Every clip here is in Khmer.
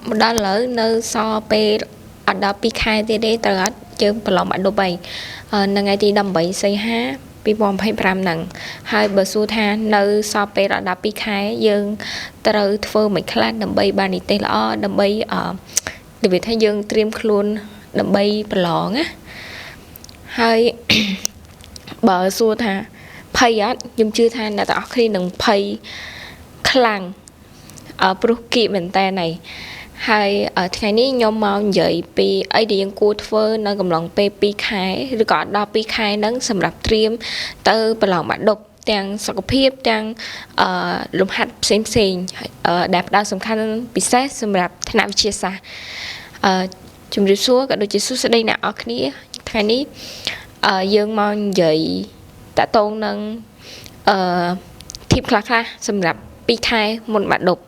một đó lỡ nơi so pe ở đó pi khai thì đấy tờ chơi bờ lòng bạn đồ bày nâng ngày thì đầm bày xây ha pi bom hay pram nặng hai bờ su tha nơi so pe ở đó pi khai dương tờ phơ mấy khăn đầm bày bàn tê lọ đầm bày ở để việc thay dương stream luôn đầm bày bờ lỏng á hai bờ su tha pay á nhưng chưa tha là tao khi đừng pay khăn ở broki mình ta này hai ở ngày ní nhom mau dậy pi ấy đi cua phơ nó cầm lòng pe pi khai rồi còn đo pi khai nắng sầm lập stream từ bờ lòng bạn đục đang sọc phiếp đang lục hạt xem đẹp đa sầm khăn bị xét sầm lập thế nào chia sẻ chúng đi xuống cả đôi chỉ xuống đây nào ở ngày ní dương mau dậy đã tôn nâng thiệp khá khá sầm lập pi khai một bạn đục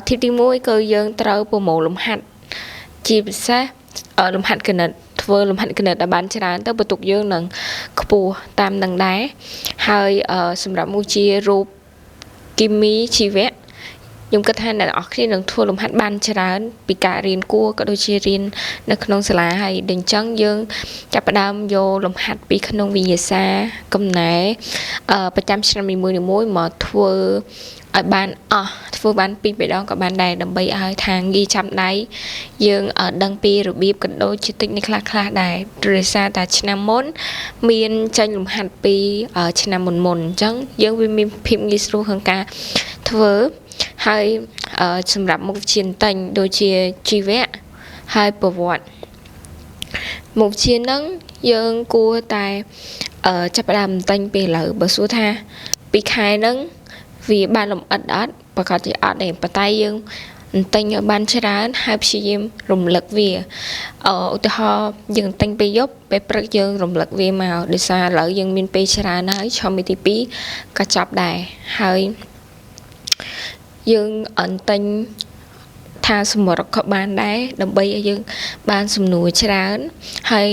thiệp đi mũi cơ dương trâu bộ mổ lùm hạt chỉ sẽ ở lùm hạt kênh vừa lùm hạt kênh đã bán cho ra tới bật tục dương nâng cù tam nâng đá hơi sầm rạp mua chia rụp kim mí chi vét dùng cái than là ở khi nâng thua lùm hạt bán cho ra bị cả riêng cua có đôi chia riêng nâng nông xà lá hay đừng trắng dương chắp đam vô lùm hạt bị khăn nông vì nhà xa cầm nẻ 150 mũi mà thua ở ban phơi ban piไปดองกับbanใดดำไปឲ្យทางយីចាំដៃយើងដឹងពីរបៀបកណ្ដូរជាតិចនេះខ្លះដែរដោយសារតែឆ្នាំមុនមានចាញ់លំហាត់ពីឆ្នាំមុនអញ្ចឹងយើងវាមានភាពងាយស្រួលក្នុងការធ្វើហើយសម្រាប់មុខជាតែងដូចជាជីវៈហើយប្រវត្តិមុខជាហ្នឹងយើងគួរតែចាប់ផ្ដើមតែងពីលើបើសួរថាពីខែហ្នឹងvì ban làm ẩn ẩn và có thể ở đây bắt tay dương tay ở banច្រើនហើយព្យាយាមរំលឹកវាឧទាហរណ៍យើងតែងពេលយប់ពេលព្រឹកយើងរំលឹកវាមកដោយសារឥឡូវយើងមានពេលច្រើនហើយឆមាសទី2ក៏ចាប់ដែរហើយយើងអន់តែងថាសម្រាប់ក៏បានដែរដើម្បីឲ្យយើងបានសំណួរច្រើនហើយ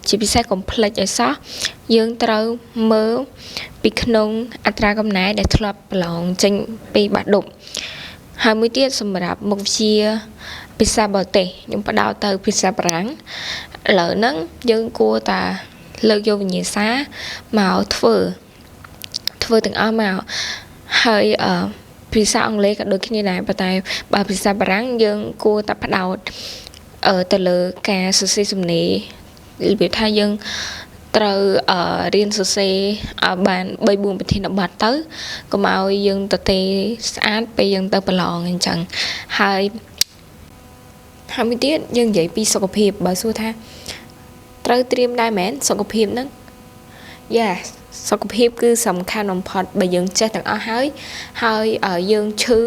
ជាពិសេសកុំភ្លេចឲ្យសោះយើងត្រូវមើលពីក្នុងអត្រាកំណែដែលធ្លាប់ប្រឡងចេញពីបាក់ឌុបហើយមួយទៀតសម្រាប់មុខវិជ្ជាភាសាបរទេសខ្ញុំបដោតទៅភាសាបារាំងឥឡូវហ្នឹងយើងគួរតែលើកយកវិញ្ញាសាមកធ្វើទាំងអស់មកហើយភាសាអង់គ្លេសក៏ដូចគ្នាដែរប៉ុន្តែបើភាសាបារាំងយើងគួរតែបដោតទៅលើការសរសេរសំណេររបៀបថាយើងត្រូវរៀនសរសេរបាន 3-4 ប្រធានបទទៅកុំឲ្យយើងទៅទេស្អាតពេលយើងទៅប្រឡងអញ្ចឹងហើយមួយទៀតយើងនិយាយពីសុខភាពបើសួរថាត្រូវត្រៀមដែរមែនសុខភាពហ្នឹងសុខភាពគឺសំខាន់បំផុតបើយើងចេះទាំងអស់ហើយយើងឈឺ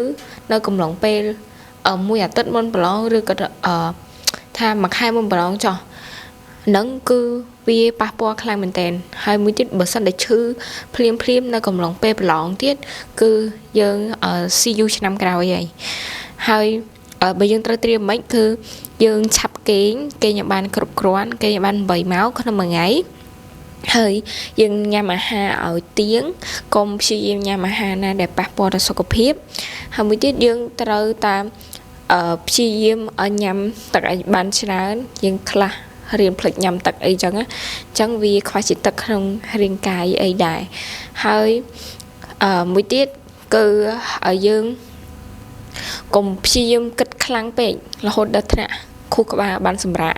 នៅកំឡុងពេលមួយអាទិត្យមុនប្រឡងឬក៏ថាមួយខែមុនប្រឡងចុះហ្នឹងគឺវាប៉ះពាល់ខ្លាំងមែនតើហើយមួយទៀតបើសិនតែឈឺភ្លាមនៅកំឡុងពេលប្រឡងទៀតគឺយើងsee you ឆ្នាំក្រោយហើយបើយើងត្រូវត្រៀមមិនគឺយើងឆាប់គេងឲ្យបានគ្រប់គ្រាន់គេឲ្យបាន8ម៉ោងក្នុងមួយថ្ងៃហើយយើងញ៉ាំអាហារឲ្យទៀងកុំព្យាយាមញ៉ាំអាហារណាដែលប៉ះពាល់ដល់សុខភាពហើយមួយទៀតយើងត្រូវតាមព្យាយាមឲ្យញ៉ាំទឹកឲ្យបានច្រើនយើងខ្លះរៀនផ្លេចញ៉ាំទឹកអីចឹងអញ្ចឹងវាខ្វះជាតិទឹកក្នុងរាងកាយអីដែរហើយមួយទៀតគឺឲ្យយើងកុំព្យាយាមគិតខ្លាំងពេករហូតដល់ថ្នាក់ខួរក្បាលបានសម្រាក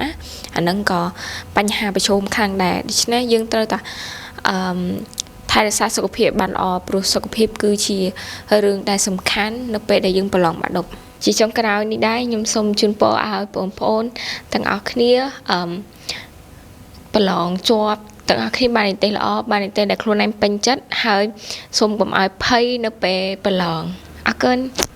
អាហ្នឹងក៏បញ្ហាប្រឈមខ្លាំងដែរដូច្នេះយើងត្រូវតែថែរក្សាសុខភាពបានល្អព្រោះសុខភាពគឺជារឿងដែលសំខាន់នៅពេលដែលយើងប្រឡងបាក់ឌុបជាចុងក្រោយនេះដែរខ្ញុំសូមជូនពរឲ្យបងប្អូនទាំងអស់គ្នាប្រឡងជាប់ទាំងអស់គ្នាបាននិទេសល្អបាននិទេសដែលខ្លួនឯងពេញចិត្តហើយសូមកុំឲ្យភ័យនៅពេលប្រឡងអរគុណ